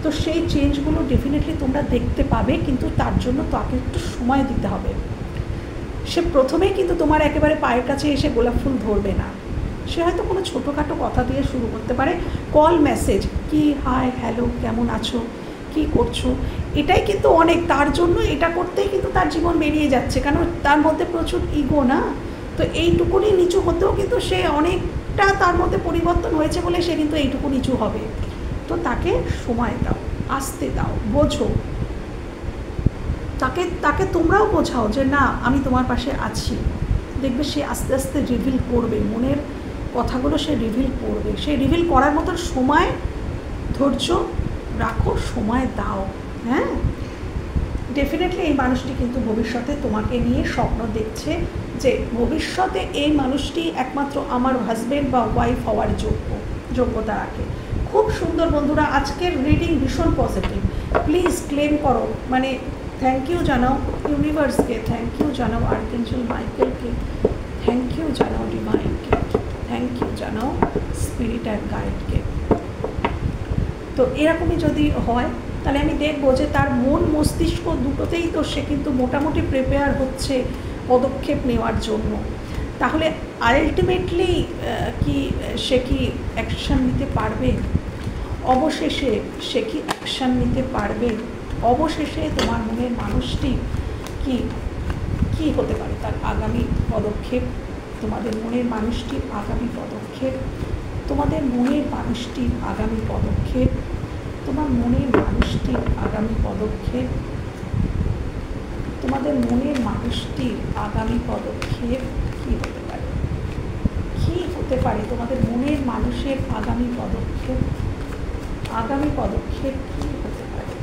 তো সেই চেঞ্জগুলো ডেফিনেটলি তোমরা দেখতে পাবে, কিন্তু তার জন্য তাকে একটু সময় দিতে হবে। সে প্রথমেই কিন্তু তোমার একেবারে পায়ের কাছে এসে গোলাপ ফুল ধরবে না। সে হয়তো কোনো ছোটোখাটো কথা দিয়ে শুরু করতে পারে, কল, মেসেজ, কি হাই হ্যালো কেমন আছো, কি করছো, এটাই কিন্তু অনেক। তার জন্য এটা করতেই কিন্তু তার জীবন বেরিয়ে যাচ্ছে, কারণ তার মধ্যে প্রচুর ইগো না। তো এইটুকুনি নিচু হতেও কিন্তু সে অনেকটা তার মধ্যে পরিবর্তন হয়েছে বলে সে কিন্তু এইটুকু নিচু হবে। তো তাকে সময় দাও, আসতে দাও, বোঝো তাকে তোমরাও বোঝাও যে না আমি তোমার পাশে আছি। দেখবে সে আস্তে আস্তে রিভিল করবে, মনের কথাগুলো সে রিভিল করবে। সে রিভিল করার মতো সময়, ধৈর্য রাখো, সময় দাও। হ্যাঁ, ডেফিনেটলি এই মানুষটি কিন্তু ভবিষ্যতে তোমাকে নিয়ে স্বপ্ন দেখছে যে ভবিষ্যতে এই মানুষটি একমাত্র আমার হাজব্যান্ড বা ওয়াইফ হওয়ার যোগ্যতা রাখে। খুব সুন্দর বন্ধুরা, আজকের রিডিং ভীষণ পজিটিভ। প্লিজ ক্লেম করো, মানে থ্যাংক ইউ জানাও ইউনিভার্সকে, থ্যাংক ইউ জানাও আর্কএঞ্জেল মাইকেলকে, থ্যাংক ইউ জানাও ডিভাইনকে, থ্যাংক ইউ জানাও স্পিরিট অ্যান্ড গাইডকে। তো এরকমই যদি হয় তাহলে আমি দেখবো যে তার মন মস্তিষ্ক দুটোতেই তো সে কিন্তু মোটামুটি প্রিপেয়ার হচ্ছে পদক্ষেপ নেওয়ার জন্য। তাহলে আলটিমেটলি সে কি অ্যাকশান নিতে পারবে? অবশেষে সে কি অ্যাকশান নিতে পারবে? অবশেষে তোমার মনের মানুষটি কি হতে পারে তার আগামী পদক্ষেপ? তোমাদের মনের মানুষটির আগামী পদক্ষেপ, তোমাদের মনের মানুষটির আগামী পদক্ষেপ, তোমার মনের মানুষটির আগামী পদক্ষেপ, তোমাদের মনের মানুষটির আগামী পদক্ষেপ কী হতে পারে? কী হতে পারে তোমাদের মনের মানুষের আগামী পদক্ষেপ? আগামী পদক্ষেপ কী হতে পারে?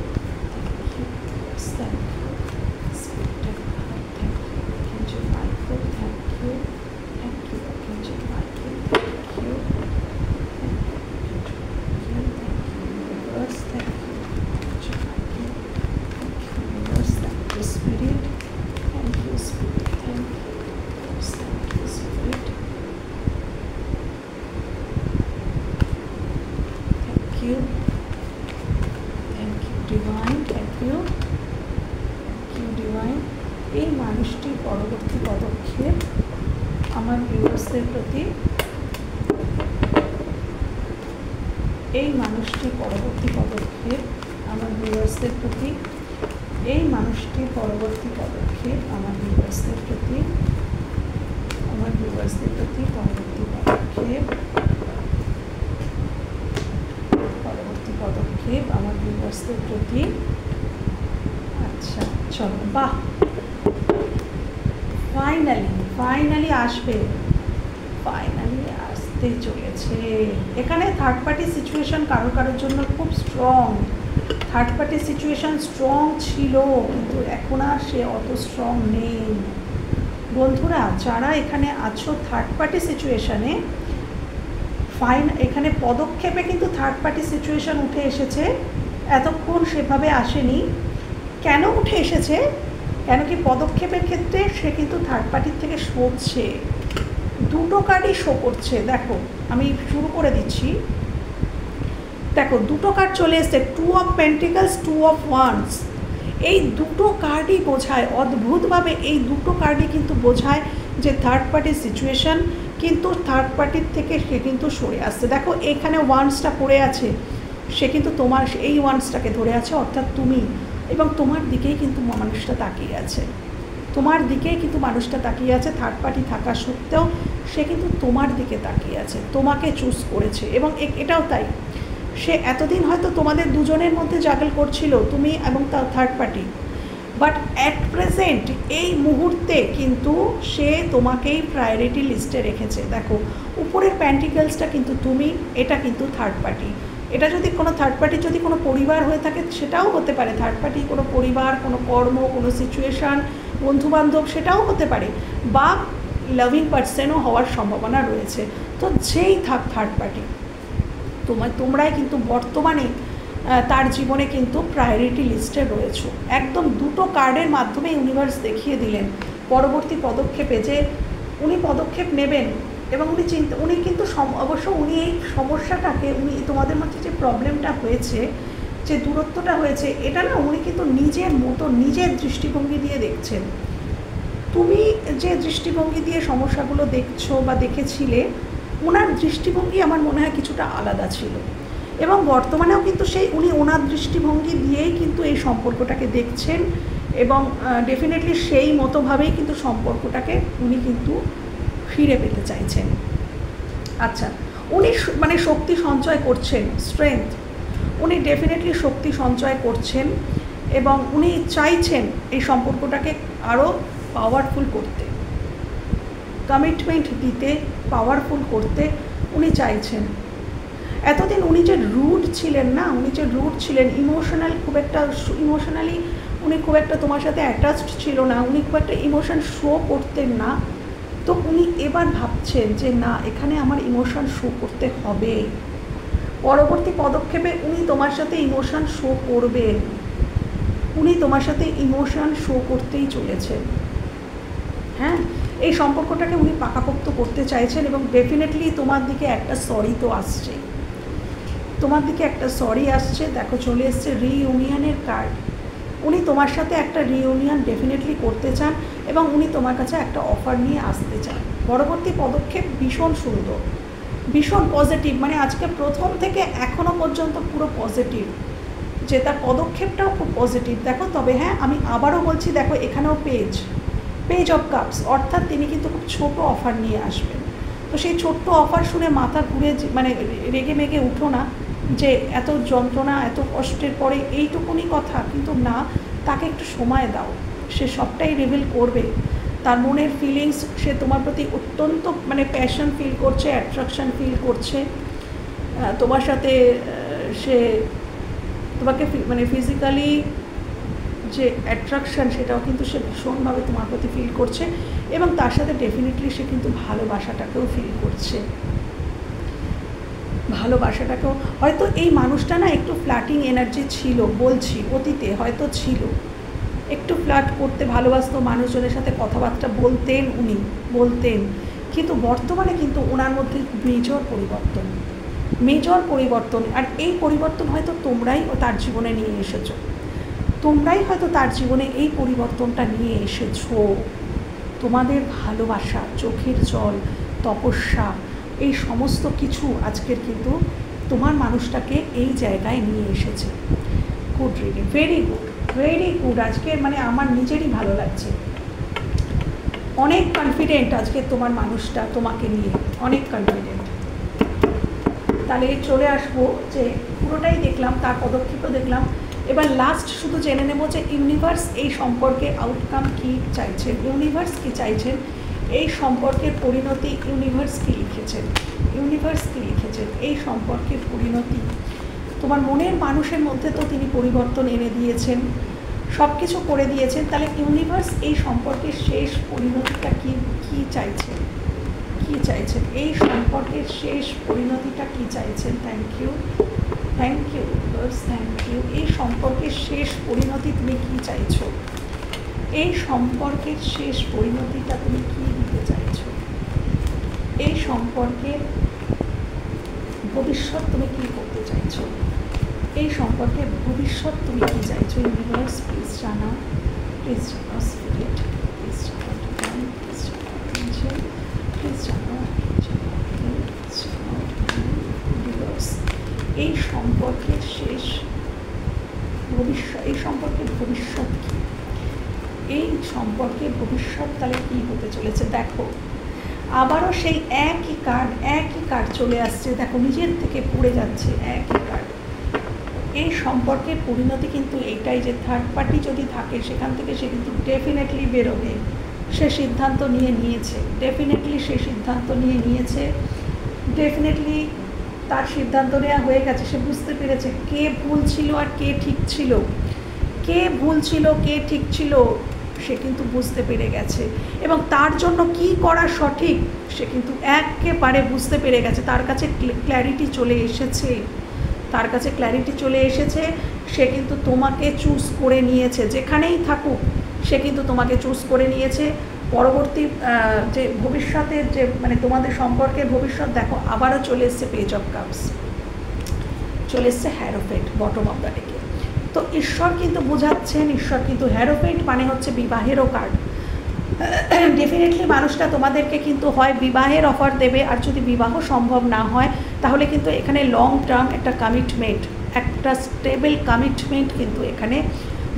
এই মানুষটির পরবর্তী পদক্ষেপ আমার ভিউয়ার্সদের প্রতি, এই মানুষটির পরবর্তী পদক্ষেপ আমার ভিউয়ার্সদের প্রতি, এই মানুষটির পরবর্তী পদক্ষেপ আমার ভিউয়ার্সদের প্রতি, আমার ভিউয়ার্সদের প্রতি পরবর্তী পদক্ষেপ, পরবর্তী পদক্ষেপ আমার ভিউয়ার্সদের প্রতি। আচ্ছা চলো, বাহ, ফাইনালি আসবে, ফাইনালি আসতে চলেছে। এখানে থার্ড পার্টি সিচুয়েশান কারোর জন্য খুব strong. Third party situation strong ছিল, কিন্তু এখন আর সে অত স্ট্রং নেই। বন্ধুরা যারা এখানে আছো থার্ড পার্টি সিচুয়েশানে, এখানে পদক্ষেপে কিন্তু থার্ড পার্টি সিচুয়েশান উঠে এসেছে, এতক্ষণ সেভাবে আসেনি। কেন উঠে এসেছে? কেন কি পদক্ষেপের ক্ষেত্রে সে কিন্তু থার্ড পার্টির থেকে সরছে, দুটো কার্ডই শো করছে। দেখো আমি শুরু করে দিচ্ছি, দেখো দুটো কার্ড চলে এসছে, 2 অফ পেন্টিকলস, 2 অফ ওয়ান্স। এই দুটো কার্ডই বোঝায় অদ্ভুতভাবে, এই দুটো কার্ডই কিন্তু বোঝায় যে থার্ড পার্টির সিচুয়েশান কিন্তু থার্ড পার্টির থেকে সে কিন্তু সরে আসছে। দেখো এখানে ওয়ান্সটা পড়ে আছে, সে কিন্তু তোমার এই ওয়ান্সটাকে ধরে আছে, অর্থাৎ তুমি, এবং তোমার দিকেই কিন্তু মানুষটা তাকিয়ে আছে, তোমার দিকেই কিন্তু মানুষটা তাকিয়ে আছে। থার্ড পার্টি থাকা সত্ত্বেও সে কিন্তু তোমার দিকে তাকিয়ে আছে, তোমাকে চুজ করেছে। এবং এটাও তাই, সে এতদিন হয়তো তোমাদের দুজনের মধ্যে জাগল করছিল, তুমি এবং তার third party, but at present এই মুহূর্তে কিন্তু সে তোমাকেই প্রায়োরিটি লিস্টে রেখেছে। দেখো উপরের প্যান্টিকলসটা কিন্তু তুমি, এটা কিন্তু থার্ড পার্টি। এটা যদি কোনো থার্ড পার্টি যদি কোনো পরিবার হয়ে থাকে সেটাও হতে পারে, থার্ড পার্টি কোনো পরিবার, কোনো কর্ম, কোনো সিচুয়েশান, বন্ধুবান্ধব, সেটাও হতে পারে, বা লাভিং পার্সনও হওয়ার সম্ভাবনা রয়েছে। তো যেই থাক থার্ড পার্টি, তোমরাই কিন্তু বর্তমানে তার জীবনে কিন্তু প্রায়োরিটি লিস্টে রয়েছে। একদম দুটো কার্ডের মাধ্যমে ইউনিভার্স দেখিয়ে দিলেন পরবর্তী পদক্ষেপে যে উনি পদক্ষেপ নেবেন, এবং উনি কিন্তু অবশ্য উনি এই সমস্যাটাকে, উনি তোমাদের মধ্যে যে প্রবলেমটা হয়েছে, যে দূরত্বটা হয়েছে, এটা না উনি কিন্তু নিজের মতো নিজের দৃষ্টিভঙ্গি দিয়ে দেখছেন। তুমি যে দৃষ্টিভঙ্গি দিয়ে সমস্যাগুলো দেখছো বা দেখেছিলে, ওনার দৃষ্টিভঙ্গি আমার মনে হয় কিছুটা আলাদা ছিল, এবং বর্তমানেও কিন্তু উনি ওনার দৃষ্টিভঙ্গি দিয়েই কিন্তু এই সম্পর্কটাকে দেখছেন, এবং ডেফিনেটলি সেই মতোভাবেই কিন্তু সম্পর্কটাকে উনি কিন্তু ফিরে পেতে চাইছেন। আচ্ছা, উনি মানে শক্তি সঞ্চয় করছেন, স্ট্রেংথ, উনি ডেফিনেটলি শক্তি সঞ্চয় করছেন, এবং উনি চাইছেন এই সম্পর্কটাকে আরও পাওয়ারফুল করতে, কমিটমেন্ট দিতে, পাওয়ারফুল করতে উনি চাইছেন। এতদিন উনি যে রুড ছিলেন না, উনি যে রুড ছিলেন, ইমোশনালি উনি খুব একটা তোমার সাথে অ্যাটাচড ছিল না, উনি খুব একটা ইমোশন শো করতেন না। তো উনি এবার ভাবছেন যে না, এখানে আমার ইমোশন শো করতে হবে, পরবর্তী পদক্ষেপে উনি তোমার সাথে ইমোশন শো করবেন, উনি তোমার সাথে ইমোশন শো করতেই চলেছেন। হ্যাঁ, এই সম্পর্কটাকে উনি পাকাপোক্ত করতে চাইছেন, এবং ডেফিনেটলি তোমার দিকে একটা সরি তো আসছে, তোমার দিকে একটা সরি আসছে। দেখো চলে এসছে রিইউনিয়নের কার্ড। উনি তোমার সাথে একটা রিইউনিয়ন ডেফিনেটলি করতে চান, এবং উনি তোমার কাছে একটা অফার নিয়ে আসতে চান। পরবর্তী পদক্ষেপ ভীষণ সুন্দর, ভীষণ পজিটিভ, মানে আজকে প্রথম থেকে এখনও পর্যন্ত পুরো পজিটিভ, যে তার পদক্ষেপটাও খুব পজিটিভ। দেখো তবে হ্যাঁ, আমি আবারও বলছি, দেখো এখানেও পেজ অফ কাপস, অর্থাৎ তিনি কিন্তু খুব ছোটো অফার নিয়ে আসবেন। তো সেই ছোট্ট অফার শুনে মাথা ঘুরে মানে রেগে মেগে উঠো না যে এত যন্ত্রণা, এত কষ্টের পরে এইটুকুনি কথা, কিন্তু না, তাকে একটু সময় দাও, সে সবটাই রিভিল করবে। তার মনের ফিলিংস, সে তোমার প্রতি অত্যন্ত মানে প্যাশন ফিল করছে, অ্যাট্রাকশান ফিল করছে তোমার সাথে। সে তোমাকে মানে ফিজিক্যালি যে অ্যাট্রাকশান, সেটাও কিন্তু সে ভীষণভাবে তোমার প্রতি ফিল করছে, এবং তার সাথে ডেফিনেটলি সে কিন্তু ভালোবাসাটাকেও ফিল করছে, ভালোবাসাটাকেও। হয়তো এই মানুষটা না একটু ফ্ল্যাটিং এনার্জি ছিল, বলছি অতীতে হয়তো ছিল, একটু ফ্ল্যাট করতে ভালোবাসতো, মানুষজনের সাথে কথাবার্তা বলতেন, কিন্তু বর্তমানে কিন্তু ওনার মধ্যে মেজর পরিবর্তন, আর এই পরিবর্তন হয়তো তোমরাই তার জীবনে নিয়ে এসেছো, তোমরাই হয়তো তার জীবনে এই পরিবর্তনটা নিয়ে এসেছো। তোমাদের ভালোবাসা, চোখের জল, তপস্যা, এই সমস্ত কিছু আজকের কিন্তু তোমার মানুষটাকে এই জায়গায় নিয়ে এসেছে। Good reading, very good. আজকে মানে আমার নিজেরই ভালো লাগছে, অনেক কনফিডেন্ট আজকে তোমার মানুষটা তোমাকে নিয়ে, অনেক কনফিডেন্ট। তাহলে চলে আসবো যে পুরোটাই দেখলাম, তার পদক্ষেপও দেখলাম। এবার লাস্ট শুধু জেনে নেব যে ইউনিভার্স এই সম্পর্কে আউটকাম কী চাইছেন, ইউনিভার্স কী চাইছেন, এই সম্পর্কের পরিণতি ইউনিভার্স কী লিখেছেন, এই সম্পর্কের পরিণতি। তোমার মনের মানুষের মধ্যে তো তিনি পরিবর্তন এনে দিয়েছেন, সব কিছু করে দিয়েছেন, তাহলে ইউনিভার্স এই সম্পর্কের শেষ পরিণতিটা কী চাইছেন, এই সম্পর্কের শেষ পরিণতিটা কী চাইছেন। Thank you, thank you. এই সম্পর্কের শেষ পরিণতি তুমি কী চাইছো, এই সম্পর্কের শেষ পরিণতিটা তুমি কী দিতে চাইছো, এই সম্পর্কের ভবিষ্যৎ তুমি কী করতে চাইছো, এই সম্পর্কের ভবিষ্যৎ তুমি কী চাইছো। ইউনিভার্স প্লিজ জানাও, প্লিজ জানাও স্পিরিট, প্লিজ জানাও ডিভাইন, প্লিজ জানাও এঞ্জেল, প্লিজ জানাও ইউনিভার্স। এই সম্পর্কের শেষ ভবিষ্যৎ, এই সম্পর্কের ভবিষ্যৎ কী, এই সম্পর্কের ভবিষ্যৎ তাহলে কী হতে চলেছে। দেখো আবারও সেই একই কার্ড চলে আসছে, দেখো নিজের থেকে পড়ে যাচ্ছে একই কার্ড। এই সম্পর্কের পরিণতি কিন্তু এইটাই যে থার্ড পার্টি যদি থাকে সেখান থেকে সে কিন্তু ডেফিনেটলি বেরোবে, সে সিদ্ধান্ত নিয়েছে, ডেফিনেটলি সে সিদ্ধান্ত নিয়েছে, ডেফিনেটলি তার সিদ্ধান্ত নেওয়া হয়ে গেছে। সে বুঝতে পেরেছে কে ভুল ছিল আর কে ঠিক ছিল, কে ভুল ছিল কে ঠিক ছিল, সে কিন্তু বুঝতে পেরে গেছে। এবং তার জন্য কি করা সঠিক সে কিন্তু একেবারে বুঝতে পেরে গেছে। তার কাছে ক্ল্যারিটি চলে এসেছে, তার কাছে ক্ল্যারিটি চলে এসেছে। সে কিন্তু তোমাকে চুজ করে নিয়েছে, যেখানেই থাকুক সে কিন্তু তোমাকে চুজ করে নিয়েছে। পরবর্তী যে ভবিষ্যতের যে মানে তোমাদের সম্পর্কের ভবিষ্যৎ দেখো আবারও চলে এসছে পেজ অফ কাপস, চলে এসছে হ্যারোফেন্ট বটম অফ দ্য ডেকে। তো ঈশ্বর কিন্তু বোঝাচ্ছেন, ঈশ্বর কিন্তু হ্যারোফেন্ট মানে হচ্ছে বিবাহেরও কার্ড। ডেফিনেটলি মানুষটা তোমাদেরকে কিন্তু হয় বিবাহের অফার দেবে, আর যদি বিবাহ সম্ভব না হয় তাহলে কিন্তু এখানে লং টার্ম একটা কমিটমেন্ট, একটা স্টেবল কমিটমেন্ট কিন্তু এখানে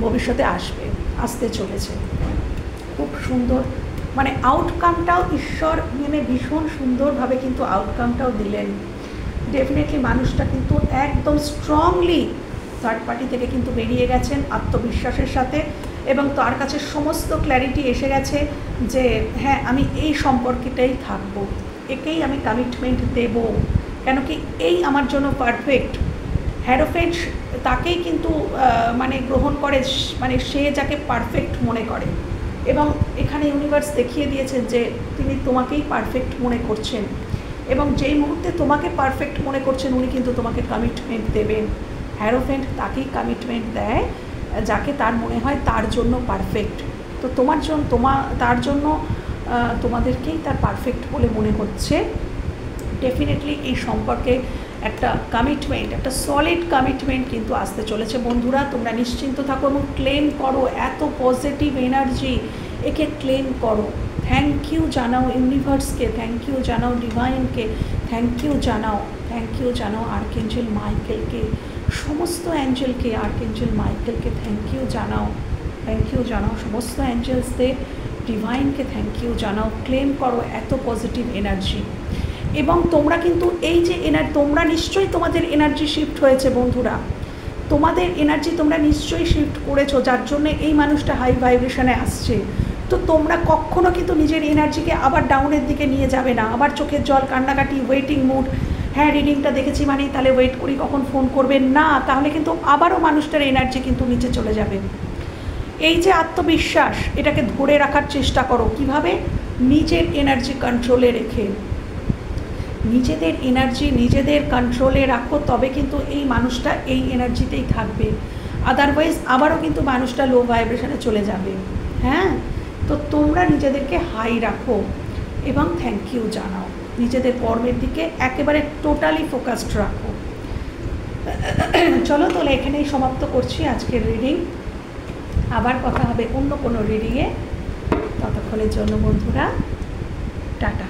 ভবিষ্যতে আসতে চলেছে। খুব সুন্দর মানে আউটকামটাও ঈশ্বর মানে ভীষণ সুন্দরভাবে কিন্তু আউটকামটাও দিলেন। ডেফিনেটলি মানুষটা কিন্তু একদম স্ট্রংলি থার্ড পার্টি থেকে কিন্তু বেরিয়ে গেছেন আত্মবিশ্বাসের সাথে, এবং তার কাছে সমস্ত ক্ল্যারিটি এসে গেছে যে হ্যাঁ আমি এই সম্পর্কেটাই থাকবো, একেই আমি কমিটমেন্ট দেব, কেন কি এই আমার জন্য পারফেক্ট। হ্যারোফেন্ট তাকেই কিন্তু মানে গ্রহণ করে, মানে সে যাকে পারফেক্ট মনে করে। এবং এখানে ইউনিভার্স দেখিয়ে দিয়েছেন যে তিনি তোমাকেই পারফেক্ট মনে করছেন, এবং যেই মুহূর্তে তোমাকে পারফেক্ট মনে করছেন উনি কিন্তু তোমাকে কমিটমেন্ট দেবেন। হ্যারোফেন্ট তাকেই কমিটমেন্ট দেয় যাকে তার মনে হয় তার জন্য পারফেক্ট। তো তার জন্য তোমাদেরকেই তার পারফেক্ট বলে মনে হচ্ছে। ডেফিনেটলি এই সম্পর্কে একটা কমিটমেন্ট, একটা সলিড কমিটমেন্ট কিন্তু আসতে চলেছে। বন্ধুরা তোমরা নিশ্চিন্ত থাকো এবং ক্লেম করো এত পজিটিভ এনার্জি, একে ক্লেম করো। থ্যাংক ইউ জানাও ইউনিভার্সকে, থ্যাংক ইউ জানাও ডিভাইনকে, থ্যাংক ইউ জানাও আর্কএঞ্জেল মাইকেলকে, সমস্ত অ্যাঞ্জেলকে, আর্কএঞ্জেল মাইকেলকে থ্যাংক ইউ জানাও সমস্ত অ্যাঞ্জেলসদের, ডিভাইনকে থ্যাংক ইউ জানাও। ক্লেম করো এত পজিটিভ এনার্জি। এবং তোমরা কিন্তু এই যে তোমরা নিশ্চয়ই তোমাদের এনার্জি শিফট হয়েছে বন্ধুরা, তোমাদের এনার্জি তোমরা নিশ্চয়ই শিফট করেছো, যার জন্য এই মানুষটা হাই ভাইব্রেশনে আসছে। তো তোমরা কখনো কিন্তু নিজের এনার্জিকে আবার ডাউনের দিকে নিয়ে যাবে না, আবার চোখের জল, কান্নাকাটি, ওয়েটিং মুড, হ্যাঁ রিডিংটা দেখেছি মানে তাহলে ওয়েট করি কখন ফোন করবেন না, তাহলে কিন্তু আবারও মানুষটার এনার্জি কিন্তু নিচে চলে যাবে। এই যে আত্মবিশ্বাস, এটাকে ধরে রাখার চেষ্টা করো। কিভাবে? নিজের এনার্জি কন্ট্রোলে রেখে, নিজেদের এনার্জি নিজেদের কন্ট্রোলে রাখো, তবে কিন্তু এই মানুষটা এই এনার্জিতেই থাকবে। আদারওয়াইজ আবারও কিন্তু মানুষটা লো ভাইব্রেশনে চলে যাবে। হ্যাঁ, তো তোমরা নিজেদেরকে হাই রাখো এবং থ্যাংক ইউ জানাও, নিজেদের কর্মের দিকে একেবারে টোটালি ফোকাসড রাখো। চলো তাহলে এখানেই সমাপ্ত করছি আজকের রিডিং। আবার কথা হবে অন্য কোনো রিডিংয়ে। ততক্ষণের জন্য বন্ধুরা টাটা।